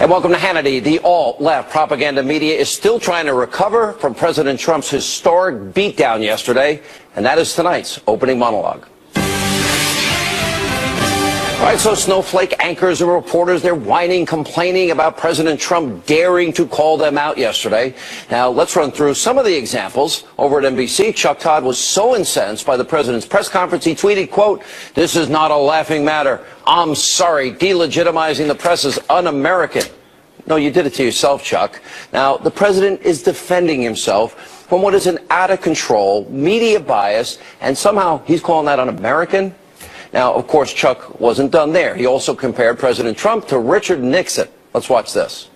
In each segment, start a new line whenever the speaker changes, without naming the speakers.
And welcome to Hannity. The alt-left propaganda media is still trying to recover from President Trump's historic beatdown yesterday, and that is tonight's opening monologue. All right, so snowflake anchors and reporters, they're whining, complaining about President Trump daring to call them out yesterday. Now, let's run through some of the examples. Over at NBC, Chuck Todd was so incensed by the president's press conference, he tweeted, quote, "This is not a laughing matter. I'm sorry. Delegitimizing the press is un-American." No, you did it to yourself, Chuck. Now, the president is defending himself from what is an out-of-control media bias, and somehow he's calling that un-American? Now, of course, Chuck wasn't done there. He also compared President Trump to Richard Nixon. Let's watch this.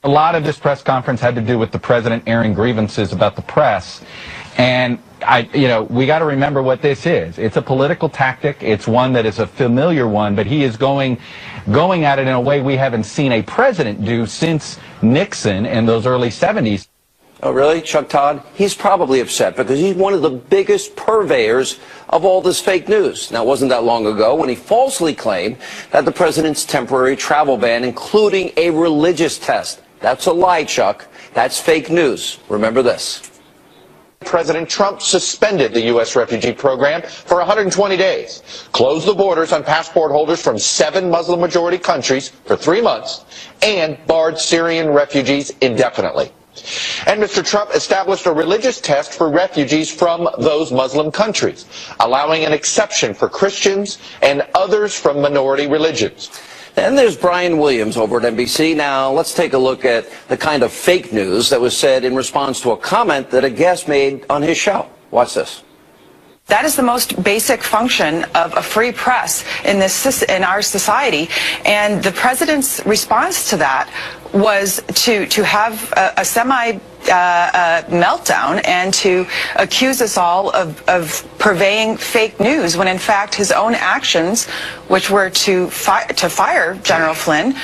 A lot of this press conference had to do with the president airing grievances about the press. And we got to remember what this is. It's a political tactic. It's one that is a familiar one, but he is going at it in a way we haven't seen a president do since Nixon in those early 70s.
Oh, really, Chuck Todd? He's probably upset because he's one of the biggest purveyors of all this fake news. Now, it wasn't that long ago when he falsely claimed that the president's temporary travel ban, including a religious test. That's a lie, Chuck. That's fake news. Remember this.
President Trump suspended the U.S. refugee program for 120 days, closed the borders on passport holders from 7 Muslim-majority countries for 3 months, and barred Syrian refugees indefinitely. And Mr. Trump established a religious test for refugees from those Muslim countries, allowing an exception for Christians and others from minority religions.
And there's Brian Williams over at NBC. Now, let's take a look at the kind of fake news that was said in response to a comment that a guest made on his show. Watch this.
That is the most basic function of a free press in our society, and the president's response to that was to have a semi meltdown and to accuse us all of purveying fake news, when in fact his own actions, which were to fire General Flynn,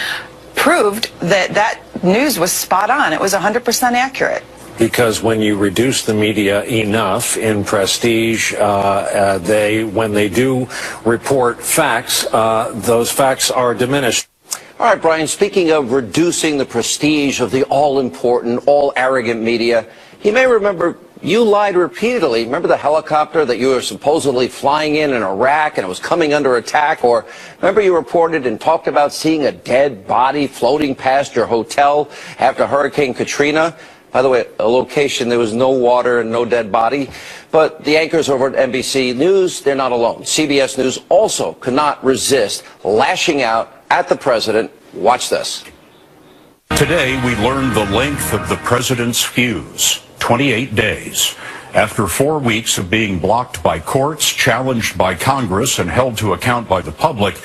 proved that news was spot on. It was 100% accurate.
Because when you reduce the media enough in prestige, when they do report facts, those facts are diminished.
All right, Brian, speaking of reducing the prestige of the all-important, all-arrogant media, you may remember you lied repeatedly. Remember the helicopter that you were supposedly flying in Iraq and it was coming under attack? Or remember you reported and talked about seeing a dead body floating past your hotel after Hurricane Katrina? By the way, a location, there was no water and no dead body. But the anchors over at NBC News, they're not alone. CBS News also could not resist lashing out at the president. Watch this.
Today, we learned the length of the president's fuse, 28 days. After 4 weeks of being blocked by courts, challenged by Congress, and held to account by the public,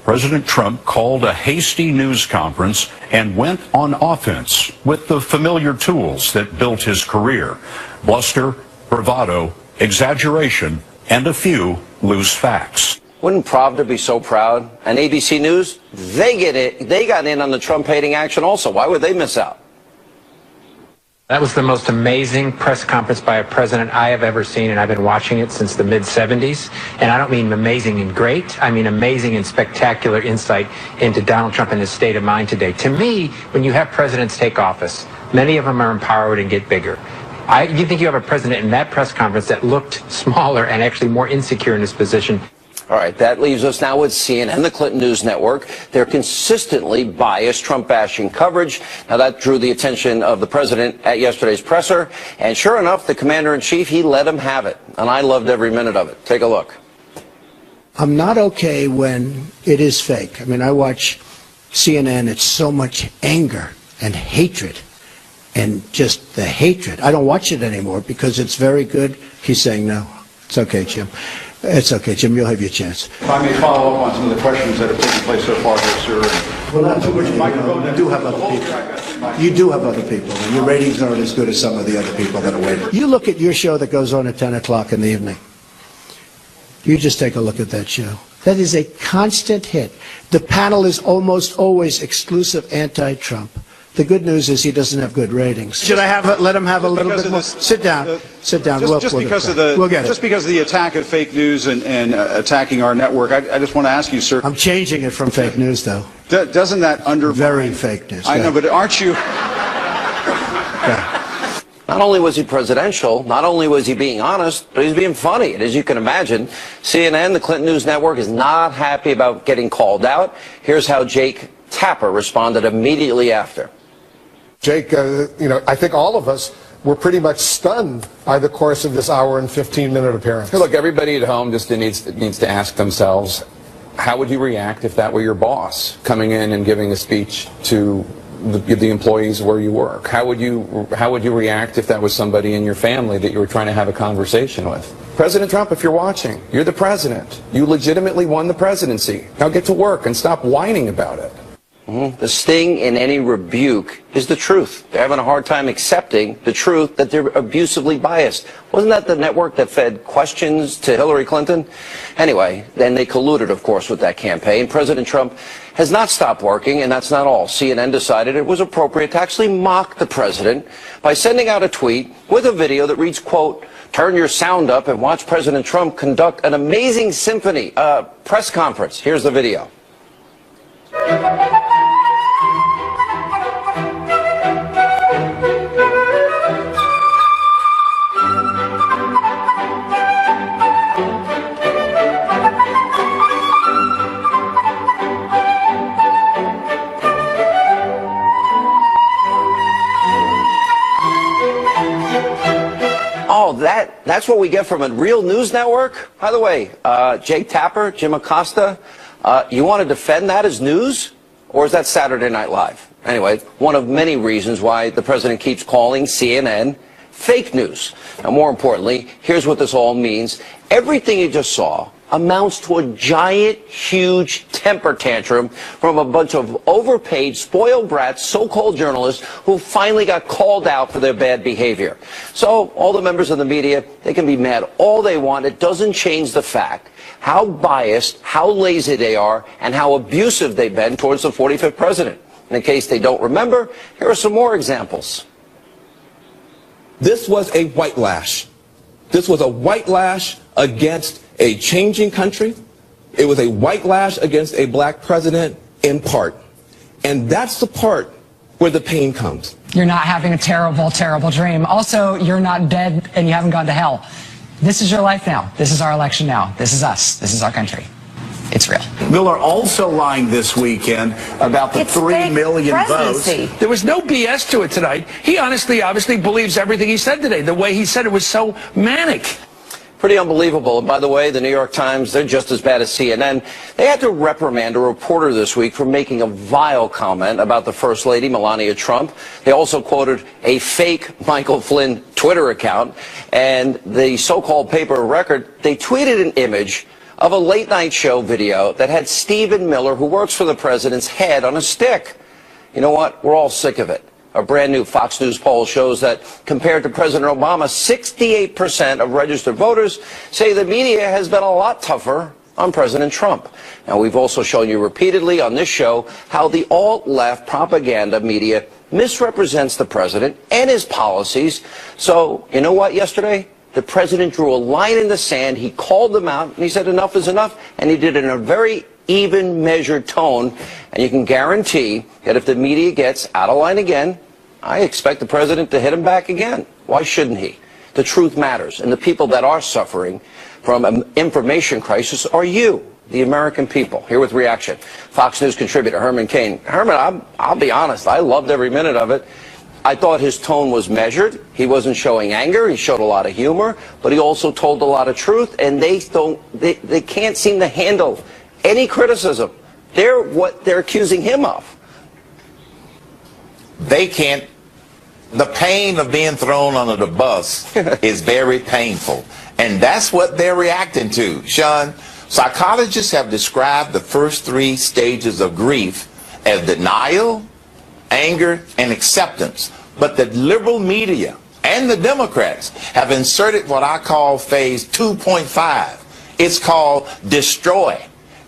President Trump called a hasty news conference and went on offense with the familiar tools that built his career: bluster, bravado, exaggeration, and a few loose facts.
Wouldn't Pravda be so proud? And ABC News, they got in on the Trump-hating action also. Why would they miss out?
That was the most amazing press conference by a president I have ever seen, and I've been watching it since the mid-'70s. And I don't mean amazing and great. I mean amazing and spectacular insight into Donald Trump and his state of mind today. To me, when you have presidents take office, many of them are empowered and get bigger. You think you have a president in that press conference that looked smaller and actually more insecure in his position.
All right, that leaves us now with CNN, the Clinton News Network. Their consistently biased Trump-bashing coverage. Now, that drew the attention of the president at yesterday's presser. And sure enough, the commander-in-chief, he let him have it. And I loved every minute of it. Take a look.
I'm not okay when it is fake. I mean, I watch CNN. It's so much anger and hatred and just the hatred. I don't watch it anymore because it's very good. He's saying, no, it's okay, Jim. It's okay, Jim. You'll have your chance.
If I may follow up on some of the questions that have taken place so far here, sir.
Well, not too much microphone. You do have other people. You do have other people, and your ratings aren't as good as some of the other people that are waiting. You look at your show that goes on at 10 o'clock in the evening. You just take a look at that show. That is a constant hit. The panel is almost always exclusive anti-Trump. The good news is he doesn't have good ratings. Should I let him have a little bit more? Sit down. Sit down.
Just because of the attack of fake news and attacking our network, I just want to ask you, sir.
I'm changing it from fake news, though.
Doesn't that undermine?
Very fake news.
I know, but aren't you?
Not only was he presidential, not only was he being honest, but he's being funny. And as you can imagine, CNN, the Clinton News Network, is not happy about getting called out. Here's how Jake Tapper responded immediately after.
Jake, I think all of us were pretty much stunned by the course of this hour and 15-minute appearance.
Look, everybody at home just needs to ask themselves, how would you react if that were your boss coming in and giving a speech to the employees where you work? How would you react if that was somebody in your family that you were trying to have a conversation with? President Trump, if you're watching, you're the president. You legitimately won the presidency. Now get to work and stop whining about it.
The sting in any rebuke is the truth. They're having a hard time accepting the truth that they're abusively biased. Wasn't that the network that fed questions to Hillary Clinton? Anyway, then they colluded, of course, with that campaign. President Trump has not stopped working, and that's not all. CNN decided it was appropriate to actually mock the president by sending out a tweet with a video that reads, quote, "Turn your sound up and watch President Trump conduct an amazing symphony press conference." Here's the video. Oh, that's what we get from a real news network? By the way, Jake Tapper, Jim Acosta, you want to defend that as news? Or is that Saturday Night Live? Anyway, one of many reasons why the president keeps calling CNN fake news. And more importantly, here's what this all means. Everything you just saw amounts to a giant, huge temper tantrum from a bunch of overpaid, spoiled brats, so-called journalists who finally got called out for their bad behavior. So all the members of the media, they can be mad all they want. It doesn't change the fact how biased, how lazy they are, and how abusive they've been towards the 45th president. In case they don't remember, here are some more examples.
This was a white lash. This was a white lash against a changing country. It was a white lash against a black president in part. And that's the part where the pain comes.
You're not having a terrible, terrible dream. Also, you're not dead and you haven't gone to hell. This is your life now. This is our election now. This is us. This is our country. It's real.
Miller also lying this weekend about the 3 million votes.
There was no BS to it tonight. He obviously believes everything he said today. The way he said it was so manic.
Pretty unbelievable. And by the way, the New York Times, they're just as bad as CNN. They had to reprimand a reporter this week for making a vile comment about the First Lady, Melania Trump. They also quoted a fake Michael Flynn Twitter account. And the so-called paper record, they tweeted an image of a late-night show video that had Stephen Miller, who works for the president's head on a stick. You know what? We're all sick of it. A brand new Fox News poll shows that compared to President Obama, 68% of registered voters say the media has been a lot tougher on President Trump. Now, we've also shown you repeatedly on this show how the alt-left propaganda media misrepresents the president and his policies. So, you know what, yesterday? The president drew a line in the sand. He called them out, and he said enough is enough, and he did it in a very even, measured tone. And you can guarantee that if the media gets out of line again, I expect the president to hit him back again. Why shouldn't he? The truth matters, and the people that are suffering from an information crisis are you, the American people. Here with reaction, Fox News contributor Herman Cain. Herman, I'll be honest, I loved every minute of it. I thought his tone was measured. He wasn't showing anger. He showed a lot of humor, but he also told a lot of truth, and they can't seem to handle any criticism. They're what they're accusing him of.
They can't. The pain of being thrown under the bus is very painful, and that's what they're reacting to. Sean, psychologists have described the first 3 stages of grief as denial, anger, and acceptance. But the liberal media and the Democrats have inserted what I call phase 2.5. It's called destroy.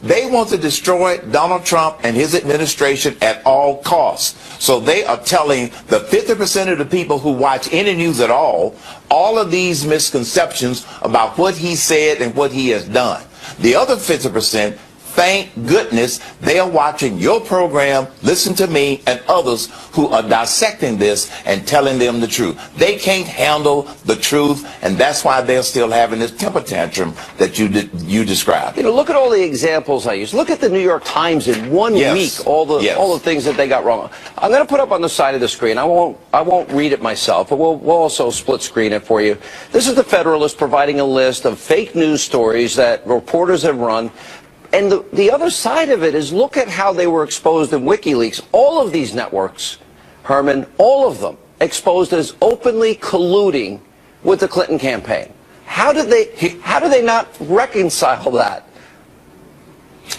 They want to destroy Donald Trump and his administration at all costs. So they are telling the 50% of the people who watch any news at all of these misconceptions about what he said and what he has done. The other 50%, thank goodness they are watching your program, Listen to Me, and others who are dissecting this and telling them the truth. They can't handle the truth, and that's why they're still having this temper tantrum that you described.
You know, look at all the examples I use. Look at the New York Times in 1 week, all the things that they got wrong. I'm going to put up on the side of the screen. I won't read it myself, but we'll also split screen it for you. This is the Federalist providing a list of fake news stories that reporters have run. And the other side of it is, look at how they were exposed in WikiLeaks. All of these networks, Herman, all of them exposed as openly colluding with the Clinton campaign. How do they not reconcile that?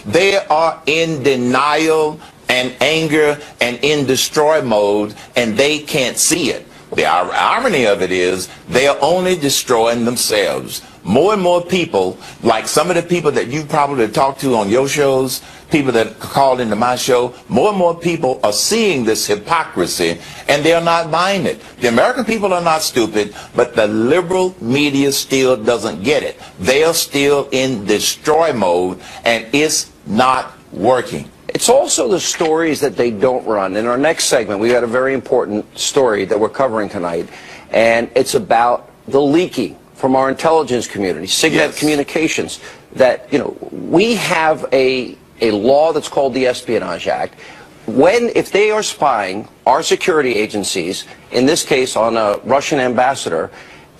They are in denial and anger and in destroy mode, and they can't see it. The irony of it is they are only destroying themselves. More and more people, like some of the people that you probably talked to on your shows, people that called into my show, more and more people are seeing this hypocrisy, and they're not buying it. The American people are not stupid, but the liberal media still doesn't get it. They are still in destroy mode, and it's not working.
It's also the stories that they don't run. In our next segment, we got a very important story that we're covering tonight, and it's about the leaking from our intelligence community, Signet Communications, that, you know, we have a law that's called the Espionage Act. If they are spying our security agencies, in this case on a Russian ambassador,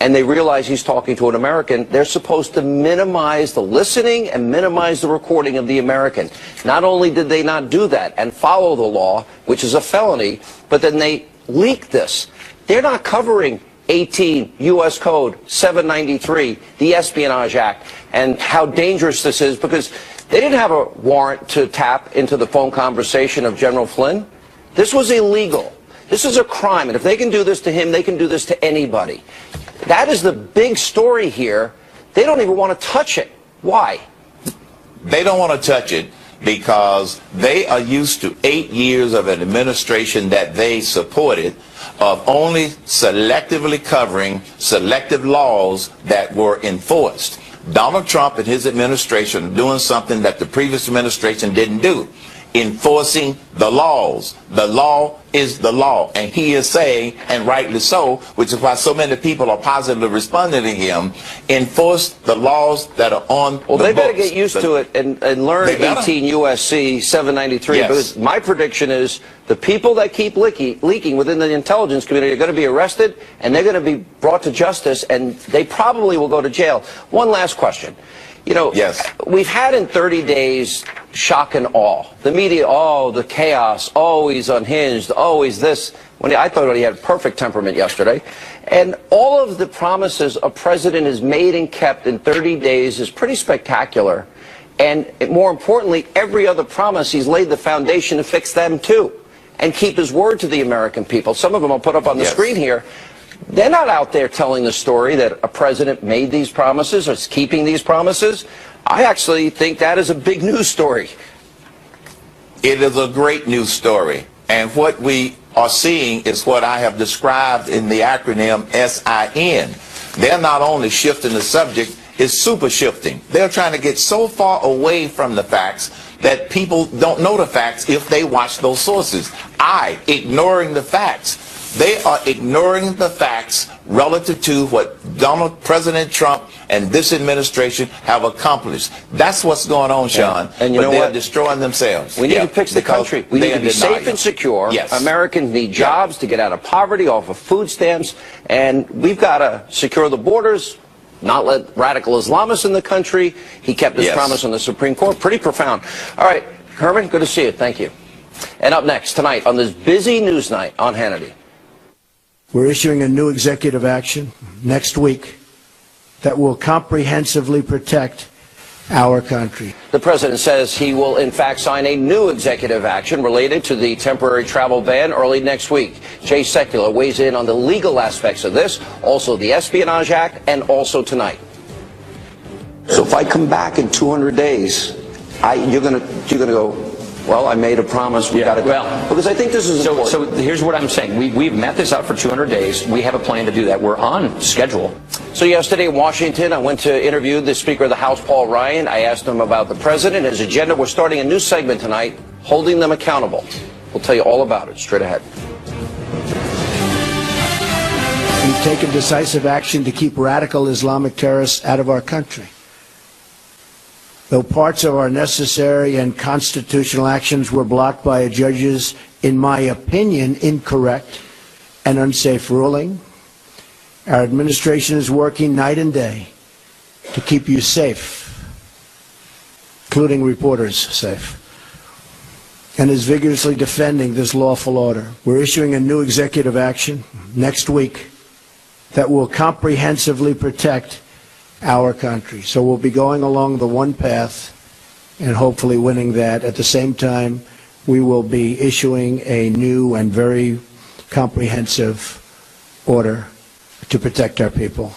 and they realize he's talking to an American, they're supposed to minimize the listening and minimize the recording of the American. Not only did they not do that and follow the law, which is a felony, but then they leaked this. They're not covering 18 U.S. Code 793, the Espionage Act, and how dangerous this is, because they didn't have a warrant to tap into the phone conversation of General Flynn. This was illegal. This is a crime, and if they can do this to him, they can do this to anybody. That is the big story here. They don't even want to touch it. Why?
They don't want to touch it because they are used to 8 years of an administration that they supported of only selectively covering selective laws that were enforced. Donald Trump and his administration are doing something that the previous administration didn't do, enforcing the laws. The law is the law, and he is saying, and rightly so, which is why so many people are positively responding to him, enforce the laws that are on the books.
Well, they better get used to it and learn 18 U.S.C. 793, because my prediction is the people that keep leaking within the intelligence community are going to be arrested, and they're going to be brought to justice, and they probably will go to jail. One last question. You know, we've had in 30 days shock and awe. The media, oh, the chaos, always unhinged, always this. I thought he had perfect temperament yesterday. And all of the promises a president has made and kept in 30 days is pretty spectacular. And more importantly, every other promise, he's laid the foundation to fix them too and keep his word to the American people. Some of them I'll put up on the screen here. They're not out there telling the story that a president made these promises or is keeping these promises. I actually think that is a big news story.
It is a great news story. And what we are seeing is what I have described in the acronym SIN. They're not only shifting the subject, it's super shifting. They're trying to get so far away from the facts that people don't know the facts if they watch those sources. Ignoring the facts. They are ignoring the facts relative to what President Trump and this administration have accomplished. That's what's going on, Sean.
And you know
they're
what?
Destroying themselves.
We need to fix the country. We need to be safe and secure. Americans need jobs to get out of poverty, off of food stamps, and we've got to secure the borders, not let radical Islamists in the country. He kept his promise on the Supreme Court. Pretty profound. All right, Herman, good to see you. Thank you. And up next tonight on this busy news night on Hannity.
We're issuing a new executive action next week that will comprehensively protect our country.
The president says he will, in fact, sign a new executive action related to the temporary travel ban early next week. Jay Sekulow weighs in on the legal aspects of this, also the Espionage Act, and also tonight.
So if I come back in 200 days
You're gonna go, well, I made a promise, we got to go. Well, because I think this is important.
So here's what I'm saying. We've met this out for 200 days. We have a plan to do that. We're on schedule.
So yesterday in Washington, I went to interview the Speaker of the House, Paul Ryan. I asked him about the president, his agenda. We're starting a new segment tonight, Holding Them Accountable. We'll tell you all about it straight ahead.
We've taken decisive action to keep radical Islamic terrorists out of our country. Though parts of our necessary and constitutional actions were blocked by a judge's, in my opinion, incorrect and unsafe ruling, our administration is working night and day to keep you safe, including reporters safe, and is vigorously defending this lawful order. We're issuing a new executive action next week that will comprehensively protect our country. So we'll be going along the one path and hopefully winning that. At the same time, we will be issuing a new and very comprehensive order to protect our people.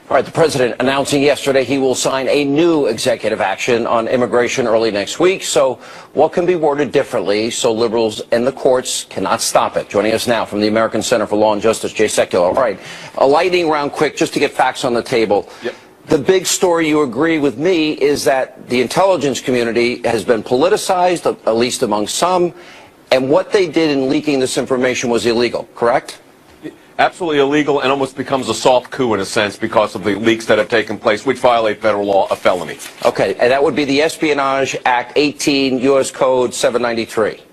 All right, the president announcing yesterday he will sign a new executive action on immigration early next week. So what can be worded differently so liberals and the courts cannot stop it? Joining us now from the American Center for Law and Justice, Jay Sekulow. All right, a lightning round quick just to get facts on the table. Yep. The big story, you agree with me, is that the intelligence community has been politicized, at least among some, and what they did in leaking this information was illegal, correct?
Absolutely illegal, and almost becomes a soft coup in a sense because of the leaks that have taken place, which violate federal law, a felony.
Okay, and that would be the Espionage Act 18, U.S. Code 793.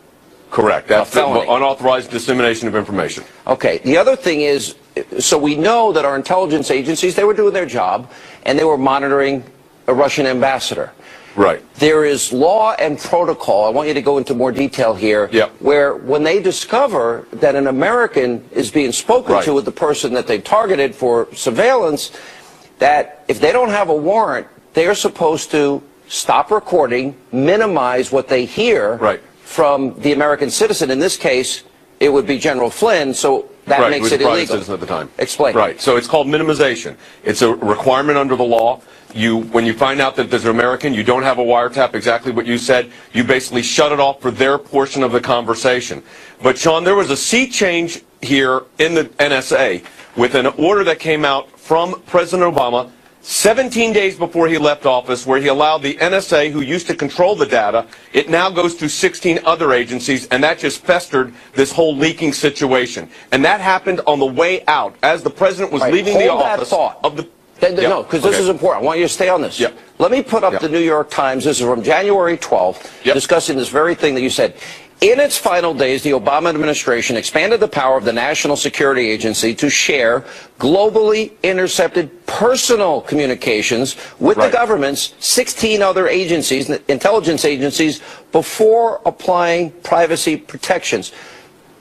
Correct. That's the unauthorized dissemination of information.
Okay, the other thing is, so we know that our intelligence agencies, they were doing their job, and they were monitoring a Russian ambassador.
Right.
There is law and protocol, I want you to go into more detail here, where when they discover that an American is being spoken to with the person that they targeted for surveillance, that if they don't have a warrant, they're supposed to stop recording, minimize what they hear from the American citizen. In this case, it would be General Flynn, so that makes it illegal.
Citizen at the time.
Explain.
Right. So it's called minimization. It's a requirement under the law. When you find out that there's an American, you don't have a wiretap, exactly what you said, you basically shut it off for their portion of the conversation. But, Sean, there was a sea change here in the NSA with an order that came out from President Obama 17 days before he left office, where he allowed the NSA, who used to control the data, it now goes to 16 other agencies, and that just festered this whole leaking situation. And that happened on the way out, as the president was leaving the office.
No, because this is important. I want you to stay on this. Let me put up the New York Times. This is from January 12th, discussing this very thing that you said. In its final days, the Obama administration expanded the power of the National Security Agency to share globally intercepted personal communications with the government's 16 other agencies, intelligence agencies, before applying privacy protections.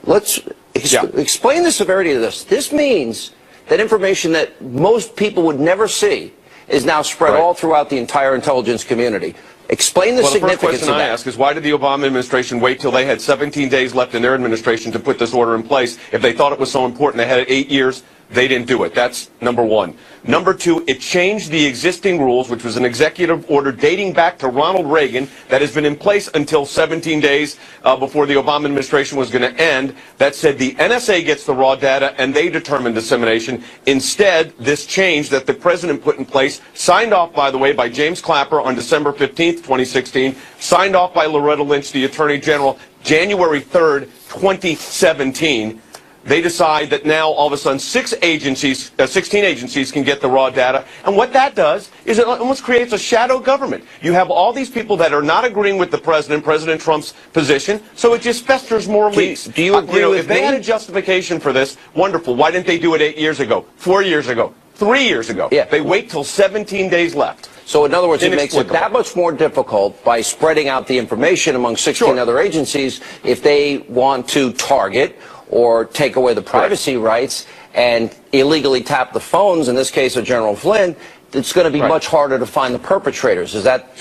Let's explain the severity of this. This means that information that most people would never see is now spread all throughout the entire intelligence community. Explain the significance of that.
The first question I ask is, why did the Obama administration wait till they had 17 days left in their administration to put this order in place? If they thought it was so important, they had it 8 years, they didn't do it. That's number one. Number two, it changed the existing rules, which was an executive order dating back to Ronald Reagan that has been in place until 17 days before the Obama administration was going to end, that said the NSA gets the raw data and they determine dissemination. Instead, this change that the president put in place, signed off, by the way, by James Clapper on December 15th, 2016, signed off by Loretta Lynch, the Attorney General, January 3rd, 2017. They decide that now, all of a sudden, 16 agencies can get the raw data. And what that does is it almost creates a shadow government. You have all these people that are not agreeing with the president, President Trump's position, so it just festers more leaks.
Do you agree with
if they had a justification for this, wonderful. Why didn't they do it 8 years ago, 4 years ago, 3 years ago? They wait till 17 days left.
So in other words, it makes it that much more difficult by spreading out the information among 16 other agencies if they want to target or take away the privacy rights and illegally tap the phones, in this case of General Flynn. It's going to be much harder to find the perpetrators. Is that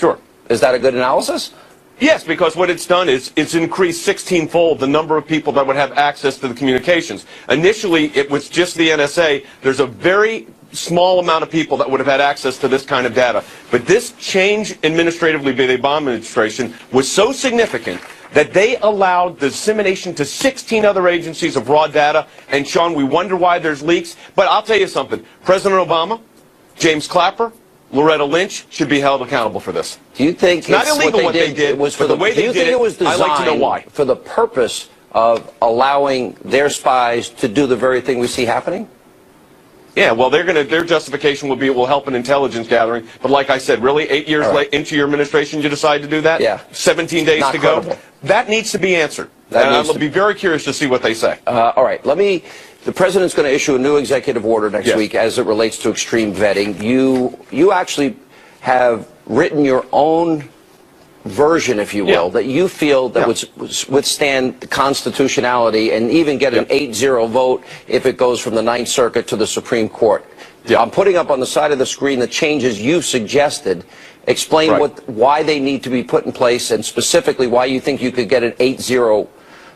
Is that a good analysis?
Yes, because what it's done is it's increased 16-fold the number of people that would have access to the communications. Initially, it was just the NSA. There's a very small amount of people that would have had access to this kind of data. But this change administratively by the Obama administration was so significant that they allowed the dissemination to 16 other agencies of raw data. And, Sean, we wonder why there's leaks. But I'll tell you something. President Obama, James Clapper, Loretta Lynch should be held accountable for this.
Do you think
it's not illegal what they did,
was for
but the way they did it,
was designed
I'd like to know why.
For the purpose of allowing their spies to do the very thing we see happening?
Yeah, well, their justification will be it will help in intelligence gathering. But like I said, really, 8 years late into your administration, you decide to do that?
Yeah.
17 days
Not
to
credible.
go? That needs to be answered. And I'll be very curious to see what they say.
All right, the president's going to issue a new executive order next week as it relates to extreme vetting. You actually have written your own version, if you will, that you feel that would withstand the constitutionality and even get an 8-0 vote if it goes from the Ninth Circuit to the Supreme Court. I'm putting up on the side of the screen the changes you've suggested. Explain why they need to be put in place and specifically why you think you could get an 8-0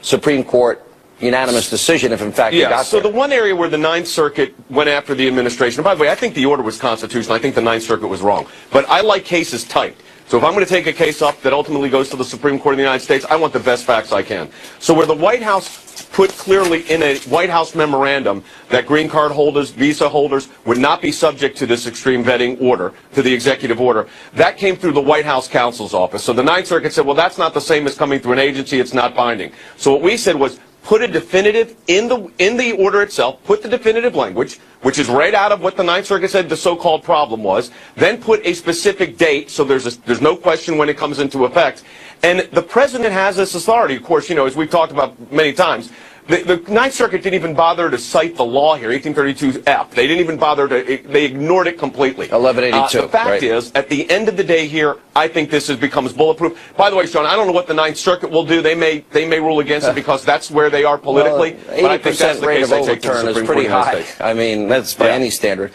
Supreme Court unanimous decision if in fact you got there.
So the one area where the Ninth Circuit went after the administration, and by the way, I think the order was constitutional. I think the Ninth Circuit was wrong. But I like cases tight. So if I'm going to take a case up that ultimately goes to the Supreme Court of the United States, I want the best facts I can. So where the White House put clearly in a White House memorandum that green card holders, visa holders would not be subject to this extreme vetting order, to the executive order, that came through the White House counsel's office. So the Ninth Circuit said, well, that's not the same as coming through an agency. It's not binding. So what we said was, put a definitive in the order itself, put the definitive language, which is right out of what the Ninth Circuit said the so-called problem was, then put a specific date so there's no question when it comes into effect. And the president has this authority, of course, as we've talked about many times. The Ninth Circuit didn't even bother to cite the law here, 1832F. They didn't even bother they ignored it completely.
1182.
The fact is, at the end of the day here, I think this becomes bulletproof. By the way, Sean, I don't know what the Ninth Circuit will do. They may rule against it because that's where they are politically.
Well,
but I think that's the
rate
case
of
they take to the
overturn is
Supreme
pretty
Court of the United
high.
States.
I mean, that's by any standard.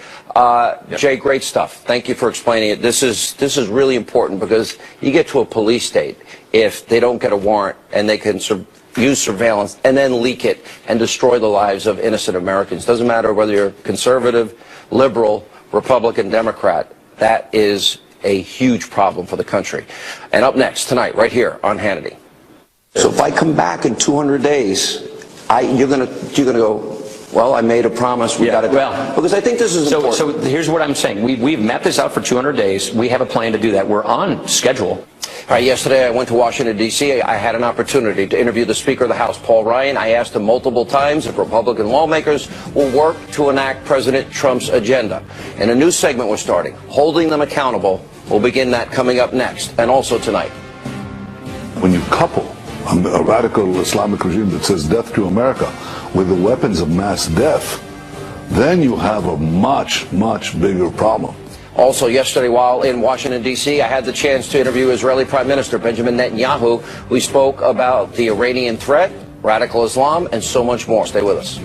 Jay, great stuff. Thank you for explaining it. This is really important because you get to a police state if they don't get a warrant and they can use surveillance and then leak it and destroy the lives of innocent Americans. Doesn't matter whether you're conservative, liberal, Republican, Democrat. That is a huge problem for the country. And up next tonight, right here on Hannity. So if I come back in 200 days, you're gonna go, well, I made a promise. We got to because I think this is important.
So here's what I'm saying. We've mapped this out for 200 days. We have a plan to do that. We're on schedule.
All right, yesterday I went to Washington, D.C. I had an opportunity to interview the Speaker of the House, Paul Ryan. I asked him multiple times if Republican lawmakers will work to enact President Trump's agenda. And a new segment we're starting, Holding Them Accountable. We'll begin that coming up next, and also tonight.
When you couple a radical Islamic regime that says death to America with the weapons of mass death, then you have a much, much bigger problem.
Also yesterday while in Washington, D.C., I had the chance to interview Israeli Prime Minister Benjamin Netanyahu. We spoke about the Iranian threat, radical Islam, and so much more. Stay with us.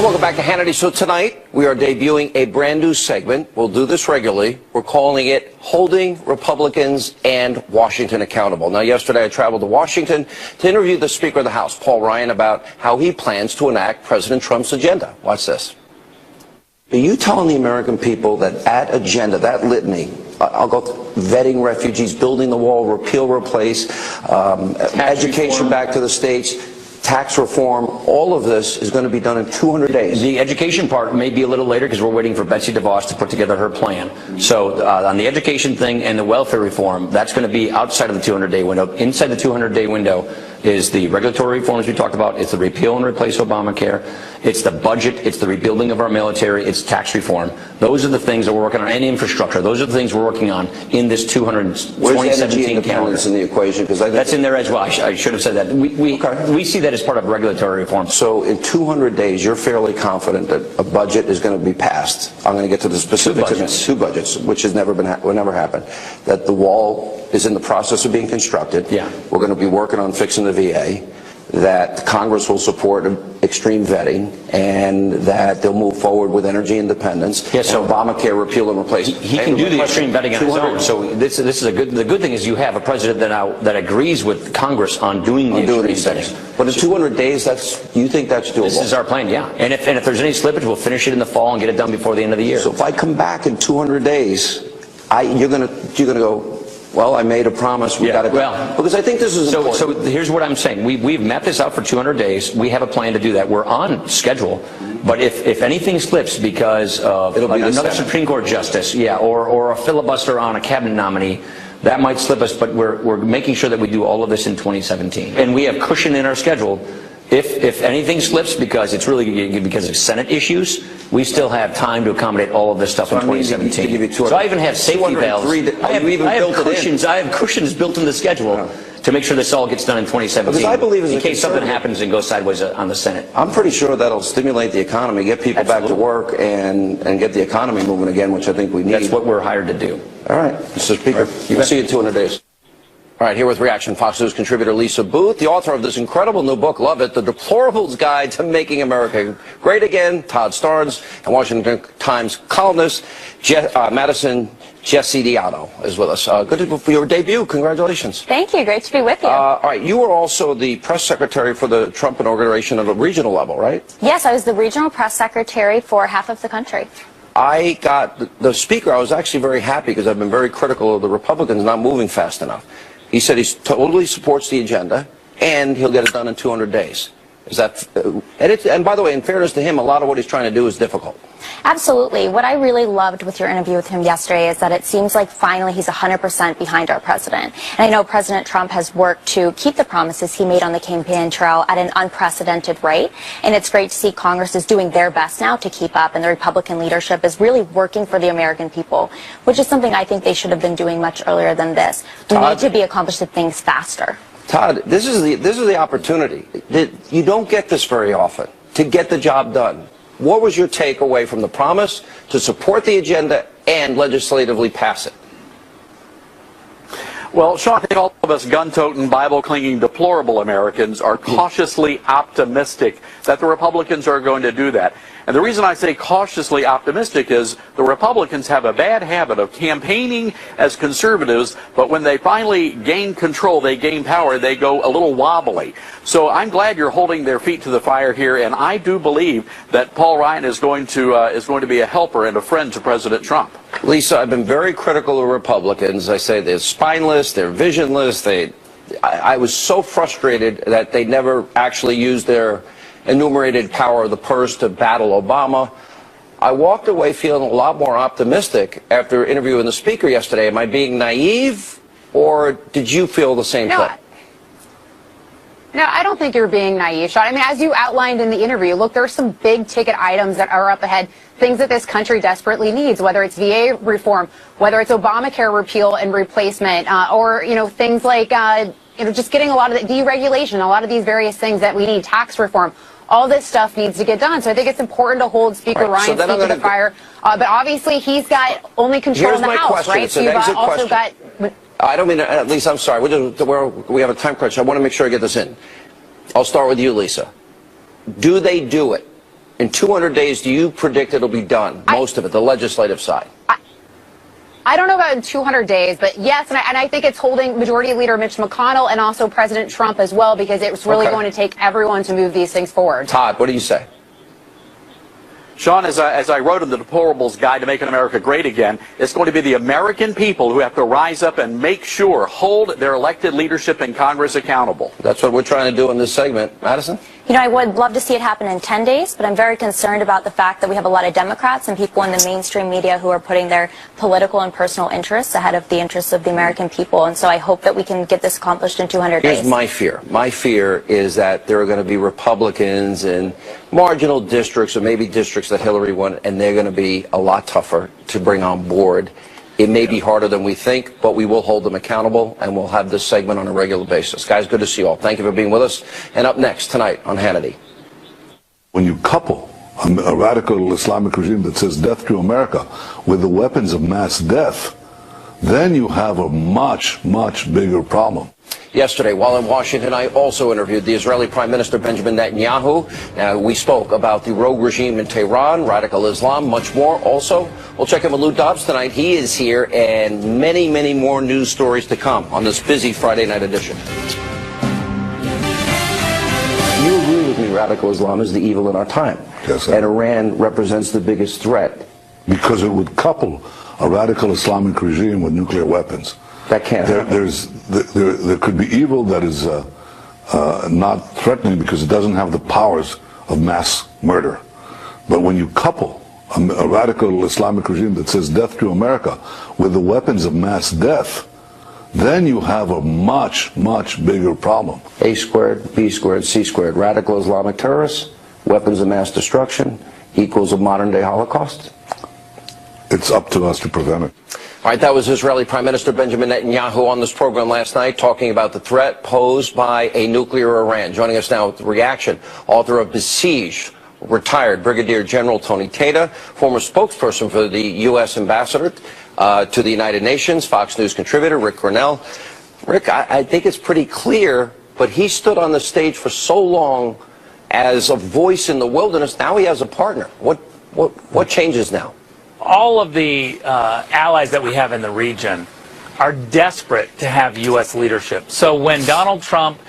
Welcome back to Hannity. So tonight, we are debuting a brand new segment. We'll do this regularly. We're calling it Holding Republicans and Washington Accountable. Now, yesterday I traveled to Washington to interview the Speaker of the House, Paul Ryan, about how he plans to enact President Trump's agenda. Watch this. Are you telling the American people that agenda, that litany, I'll go vetting refugees, building the wall, repeal, replace, education back to the states, tax reform, all of this is going to be done in 200 days.
The education part may be a little later because we're waiting for Betsy DeVos to put together her plan. So on the education thing and the welfare reform, that's going to be outside of the 200-day window. Inside the 200-day window is the regulatory reforms we talked about. It's the repeal and replace Obamacare. It's the budget. It's the rebuilding of our military. It's tax reform. Those are the things that we're working on. And infrastructure. Those are the things we're working on in this 2017 calendar.
In the equation? Because
that's in there as well. I should have said that. We see that as part of regulatory reform.
So in 200 days, you're fairly confident that a budget is going to be passed. I'm going to get to the specifics. Two budgets, which has never happened. That the wall is in the process of being constructed.
Yeah.
We're going to be working on fixing the VA. that Congress will support extreme vetting, and that they'll move forward with energy independence.
Yes, so
Obamacare repeal and replace.
He can do the extreme vetting on his own. So this is the good thing is you have a president that agrees with Congress on doing the extreme vetting.
But in 200 days, you think that's doable?
This is our plan, yeah. And if there's any slippage, we'll finish it in the fall and get it done before the end of the year.
So if I come back in 200 days, you're gonna go, well, I made a promise. We got to because I think this is important.
So here's what I'm saying. We've mapped this out for 200 days. We have a plan to do that. We're on schedule. But if anything slips because of another Supreme Court justice, or a filibuster on a cabinet nominee, that might slip us. But we're making sure that we do all of this in 2017, and we have cushion in our schedule. If anything slips because it's really because of Senate issues, we still have time to accommodate all of this stuff in 2017. So I even have safety valves. I have cushions built in the schedule to make sure this all gets done in 2017.
Because I believe
in case something happens and goes sideways on the Senate.
I'm pretty sure that'll stimulate the economy, get people back to work, and get the economy moving again, which I think we need.
That's what we're hired to do.
All right, Mr. Speaker, we'll see you in 200 days. All right, here with reaction, Fox News contributor Lisa Booth, the author of this incredible new book, love it, The Deplorables Guide to Making America Great Again, Todd Starnes, and Washington Times columnist Madison Jessidiano is with us. Good for your debut. Congratulations.
Thank you. Great to be with you.
All right, you were also the press secretary for the Trump inauguration at a regional level, right?
Yes, I was the regional press secretary for half of the country.
I got the speaker. I was actually very happy because I've been very critical of the Republicans not moving fast enough. He said he totally supports the agenda, and he'll get it done in 200 days. Is that, and by the way, in fairness to him, a lot of what he's trying to do is difficult.
Absolutely. What I really loved with your interview with him yesterday is that it seems like finally he's 100% behind our president. And I know President Trump has worked to keep the promises he made on the campaign trail at an unprecedented rate. And it's great to see Congress is doing their best now to keep up, and the Republican leadership is really working for the American people, which is something I think they should have been doing much earlier than this. We need to be accomplishing things faster.
Todd, this is the opportunity. You don't get this very often, to get the job done. What was your takeaway from the promise to support the agenda and legislatively pass it?
Well, Sean, I think all of us gun-toting, Bible-clinging, deplorable Americans are cautiously optimistic that the Republicans are going to do that. And the reason I say cautiously optimistic is the Republicans have a bad habit of campaigning as conservatives, but when they finally gain control, they gain power, they go a little wobbly. So I'm glad you're holding their feet to the fire here, and I do believe that Paul Ryan is going to be a helper and a friend to President Trump.
Lisa, I've been very critical of Republicans. I say they're spineless, they're visionless. I was so frustrated that they never actually used their enumerated power of the purse to battle Obama. I walked away feeling a lot more optimistic after interviewing the speaker yesterday. Am I being naive, or did you feel the same thing?
No, I don't think you're being naive, Sean. I mean, as you outlined in the interview, look, there are some big ticket items that are up ahead, things that this country desperately needs, whether it's VA reform, whether it's Obamacare repeal and replacement, or, things like, just getting a lot of the deregulation, a lot of these various things that we need, tax reform. All this stuff needs to get done. So I think it's important to hold Speaker Ryan's feet to the fire. But obviously, he's got only control in the House, right? So you've also got...
I don't mean to, at least I'm sorry. We have a time crunch. I want to make sure I get this in. I'll start with you, Lisa. Do they do it? In 200 days, do you predict it'll be done? Most of it, the legislative side.
I don't know about in 200 days, but yes, and I think it's holding Majority Leader Mitch McConnell and also President Trump as well, because it's really going to take everyone to move these things forward.
Todd, what do you say?
Sean, as I wrote in the Deplorables Guide to Making America Great Again, it's going to be the American people who have to rise up and make sure, hold their elected leadership in Congress accountable.
That's what we're trying to do in this segment. Madison?
I would love to see it happen in 10 days, but I'm very concerned about the fact that we have a lot of Democrats and people in the mainstream media who are putting their political and personal interests ahead of the interests of the American people. And so I hope that we can get this accomplished in 200 days.
Here's my fear. My fear is that there are going to be Republicans in marginal districts, or maybe districts that Hillary won, and they're going to be a lot tougher to bring on board. It may be harder than we think, but we will hold them accountable, and we'll have this segment on a regular basis. Guys, good to see you all. Thank you for being with us. And up next tonight on Hannity.
When you couple a radical Islamic regime that says death to America with the weapons of mass death, then you have a much, much bigger problem.
Yesterday, while in Washington, I also interviewed the Israeli Prime Minister Benjamin Netanyahu. We spoke about the rogue regime in Tehran, radical Islam, much more. Also, we'll check in with Lou Dobbs tonight. He is here, and many, many more news stories to come on this busy Friday night edition. You agree with me, radical Islam is the evil in our time.
Yes,
and Iran represents the biggest threat.
Because it would couple a radical Islamic regime with nuclear weapons.
That can't happen.
There could be evil that is not threatening because it doesn't have the powers of mass murder. But when you couple a radical Islamic regime that says death to America with the weapons of mass death, then you have a much, much bigger problem.
A squared, B squared, C squared. Radical Islamic terrorists, weapons of mass destruction, equals a modern day Holocaust?
It's up to us to prevent it.
All right, that was Israeli Prime Minister Benjamin Netanyahu on this program last night talking about the threat posed by a nuclear Iran. Joining us now with the reaction, author of Besieged, retired Brigadier General Tony Tata, former spokesperson for the U.S. ambassador to the United Nations, Fox News contributor Rick Grinnell. Rick, I think it's pretty clear, but he stood on the stage for so long as a voice in the wilderness. Now he has a partner. What changes now?
All of the allies that we have in the region are desperate to have U.S. leadership. So when Donald Trump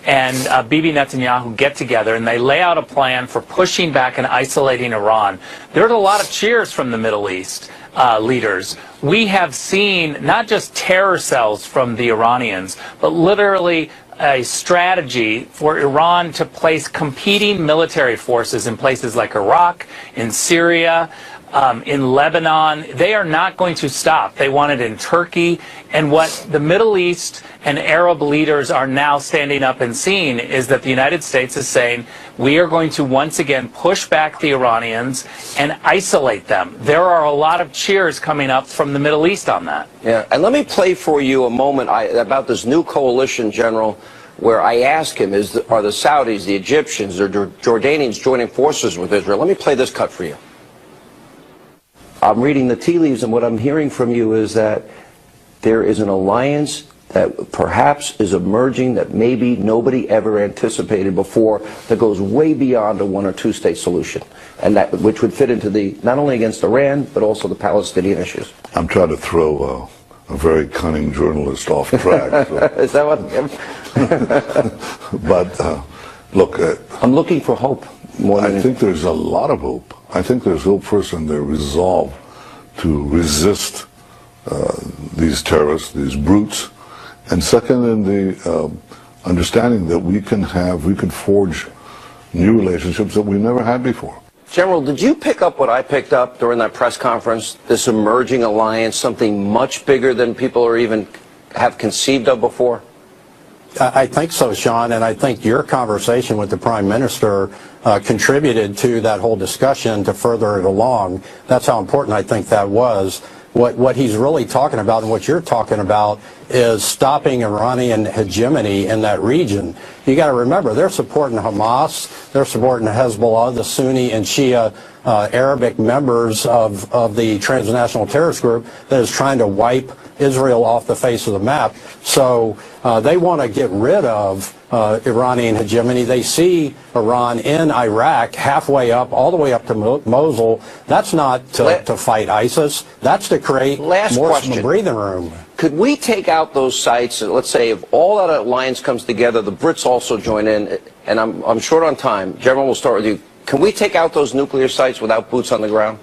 and Bibi Netanyahu get together and they lay out a plan for pushing back and isolating Iran, there's a lot of cheers from the Middle East leaders. We have seen not just terror cells from the Iranians, but literally a strategy for Iran to place competing military forces in places like Iraq, in Syria, in Lebanon. They are not going to stop. They want it in Turkey. And what the Middle East and Arab leaders are now standing up and seeing is that the United States is saying, we are going to once again push back the Iranians and isolate them. There are a lot of cheers coming up from the Middle East on that.
Yeah, and let me play for you a moment about this new coalition, General, where I ask him, are the Saudis, the Egyptians, or Jordanians joining forces with Israel? Let me play this cut for you. I'm reading the tea leaves, and what I'm hearing from you is that there is an alliance that perhaps is emerging that maybe nobody ever anticipated before, that goes way beyond a one or two state solution, and that which would fit into the not only against Iran but also the Palestinian issues.
I'm trying to throw a very cunning journalist off track. So.
Is that what?
But look,
I'm looking for hope.
I think there's a lot of hope. I think there's hope first in their resolve to resist these terrorists, these brutes, and second in the understanding that we can forge new relationships that we never had before.
General, did you pick up what I picked up during that press conference, this emerging alliance, something much bigger than people or even have conceived of before?
I think so, Sean, and I think your conversation with the Prime Minister contributed to that whole discussion to further it along. That's how important I think that was. What he's really talking about and what you're talking about is stopping Iranian hegemony in that region. You got to remember, they're supporting Hamas, they're supporting Hezbollah, the Sunni and Shia Arabic members of the transnational terrorist group that is trying to wipe Israel off the face of the map. So they want to get rid of Iranian hegemony. They see Iran in Iraq halfway up, all the way up to Mosul. That's not to fight ISIS. That's to create more breathing room.
Could we take out those sites? Let's say if all that alliance comes together, the Brits also join in, and I'm short on time. General, we'll start with you. Can we take out those nuclear sites without boots on the ground?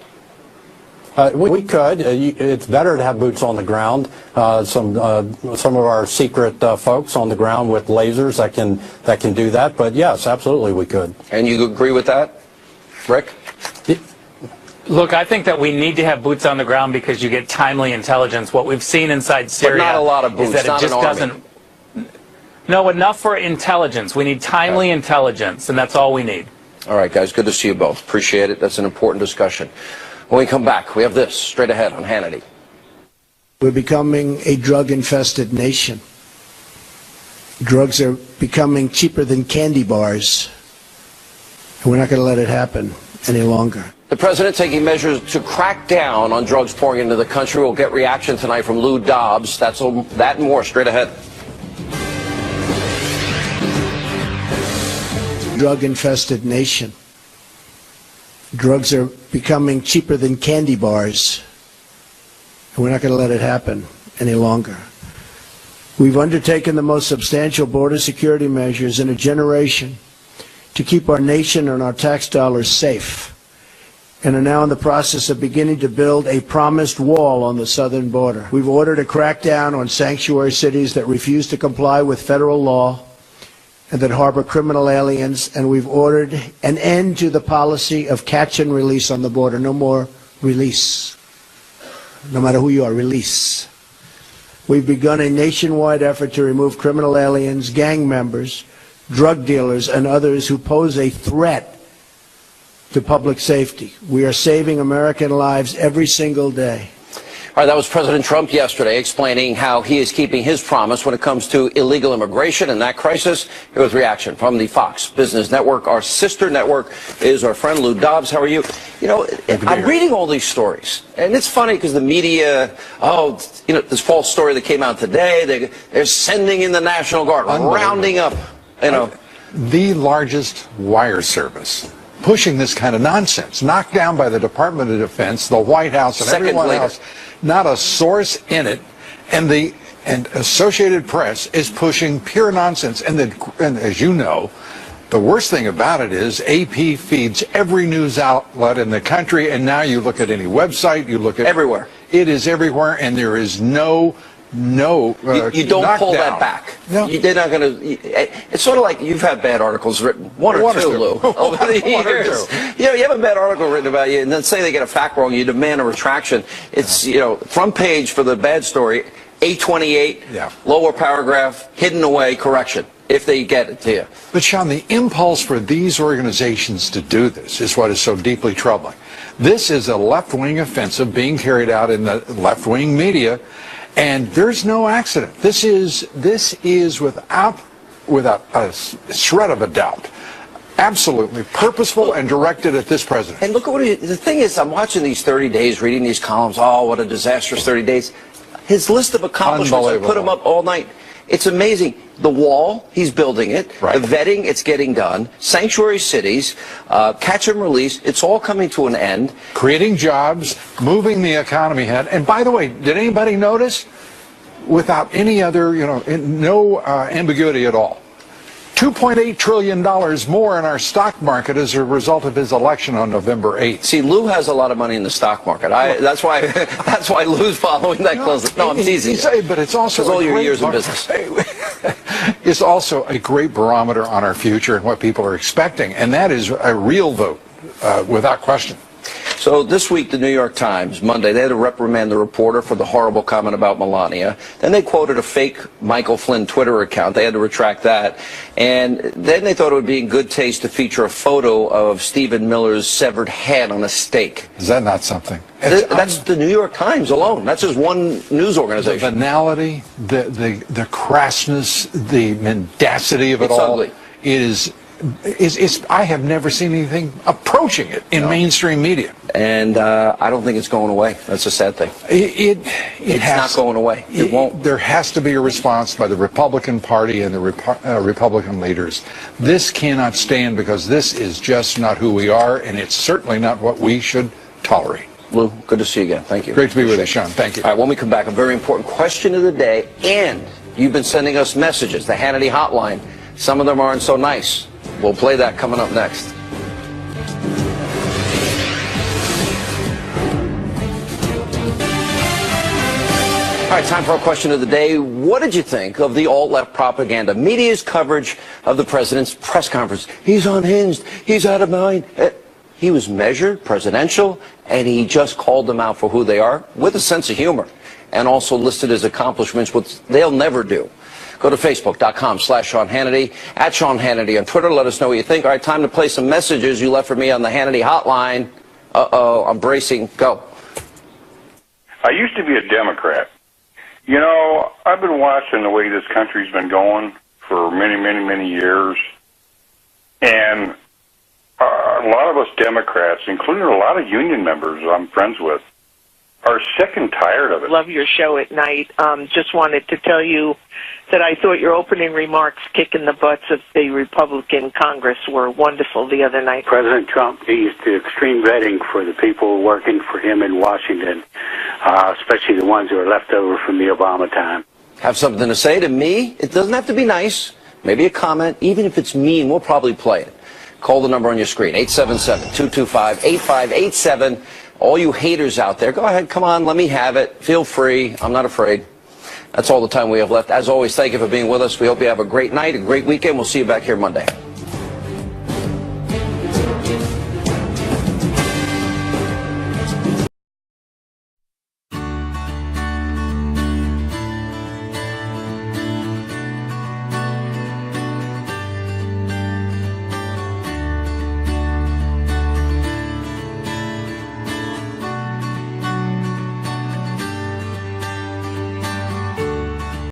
We could. It's better to have boots on the ground. Some of our secret folks on the ground with lasers that can do that. But yes, absolutely, we could.
And you agree with that, Rick?
Look, I think that we need to have boots on the ground because you get timely intelligence. What we've seen inside Syria
but not a lot of boots,
is that it just doesn't. No, enough for intelligence. We need timely intelligence, and that's all we need.
All right, guys, good to see you both. Appreciate it. That's an important discussion. When we come back, we have this straight ahead on Hannity.
We're becoming a drug-infested nation. Drugs are becoming cheaper than candy bars, and we're not going to let it happen any longer.
The president taking measures to crack down on drugs pouring into the country. We'll get reaction tonight from Lou Dobbs. That and more straight ahead.
Drug-infested nation. Drugs are becoming cheaper than candy bars, and we're not going to let it happen any longer. We've undertaken the most substantial border security measures in a generation to keep our nation and our tax dollars safe, and are now in the process of beginning to build a promised wall on the southern border. We've ordered a crackdown on sanctuary cities that refuse to comply with federal law and that harbor criminal aliens, and we've ordered an end to the policy of catch and release on the border. No more release. No matter who you are, release. We've begun a nationwide effort to remove criminal aliens, gang members, drug dealers, and others who pose a threat to public safety. We are saving American lives every single day.
All right, that was President Trump yesterday explaining how he is keeping his promise when it comes to illegal immigration and that crisis. Here was reaction from the Fox Business Network. Our sister network is our friend Lou Dobbs. How are you? You know, I'm reading all these stories, and it's funny because the media, this false story that came out today, they're sending in the National Guard, rounding up,
The largest wire service pushing this kind of nonsense, knocked down by the Department of Defense, the White House, and everyone else. Not a source in it, and the Associated Press is pushing pure nonsense. And as you know, the worst thing about it is AP feeds every news outlet in the country, and now you look at any website, you look at
everywhere.
It is everywhere, and there is no.
You don't pull that back. No. They're not going to. It's sort of like you've had bad articles written, one or two, Lou, over the years. You have a bad article written about you, and then say they get a fact wrong, you demand a retraction. It's front page for the bad story, 828, lower paragraph, hidden away, correction, if they get it to you.
But Sean, the impulse for these organizations to do this is what is so deeply troubling. This is a left-wing offensive being carried out in the left-wing media. And there's no accident. This is without a shred of a doubt, absolutely purposeful and directed at this president.
And look at the thing is, I'm watching these 30 days, reading these columns. Oh, what a disastrous 30 days. His list of accomplishments, I put him up all night. It's amazing. The wall, he's building it. Right. The vetting, it's getting done. Sanctuary cities, catch and release, it's all coming to an end.
Creating jobs, moving the economy ahead. And by the way, did anybody notice? Without any other, no ambiguity at all. $2.8 trillion more in our stock market as a result of his election on November 8th.
See, Lou has a lot of money in the stock market. That's why Lou's following that closely. No, I'm teasing you.
But it's also
all your years in business.
It's also a great barometer on our future and what people are expecting, and that is a real vote, without question.
So this week, the New York Times, Monday, they had to reprimand the reporter for the horrible comment about Melania. Then they quoted a fake Michael Flynn Twitter account. They had to retract that. And then they thought it would be in good taste to feature a photo of Stephen Miller's severed head on a stake.
Is that not something?
That's the New York Times alone. That's just one news organization.
The banality, the crassness, the mendacity of it all.
Ugly.
I have never seen anything approaching it in mainstream media.
And I don't think it's going away. That's a sad thing. It's not going away. It won't.
There has to be a response by the Republican Party and the Republican leaders. This cannot stand because this is just not who we are, and it's certainly not what we should tolerate.
Lou, good to see you again. Thank you.
Great to be with you, Sean. Thank you.
All right, when we come back, a very important question of the day, and you've been sending us messages, the Hannity hotline. Some of them aren't so nice. We'll play that coming up next. All right, time for our question of the day. What did you think of the alt-left propaganda? Media's coverage of the president's press conference. He's unhinged. He's out of mind. He was measured, presidential, and he just called them out for who they are with a sense of humor, and also listed his accomplishments, which they'll never do. Go to Facebook.com/Sean Hannity, at Sean Hannity on Twitter. Let us know what you think. All right, time to play some messages you left for me on the Hannity hotline. Uh-oh, I'm bracing. Go.
I used to be a Democrat. You know, I've been watching the way this country's been going for many, many, many years. And a lot of us Democrats, including a lot of union members I'm friends with, are sick and tired of it.
Love your show at night. Just wanted to tell you that I thought your opening remarks kicking the butts of the Republican Congress were wonderful the other night.
President Trump needs the extreme vetting for the people working for him in Washington, especially the ones who are left over from the Obama time.
Have something to say to me? It doesn't have to be nice. Maybe a comment. Even if it's mean, we'll probably play it. Call the number on your screen, 877-225-8587. All you haters out there, go ahead, come on, let me have it. Feel free. I'm not afraid. That's all the time we have left. As always, thank you for being with us. We hope you have a great night, a great weekend. We'll see you back here Monday.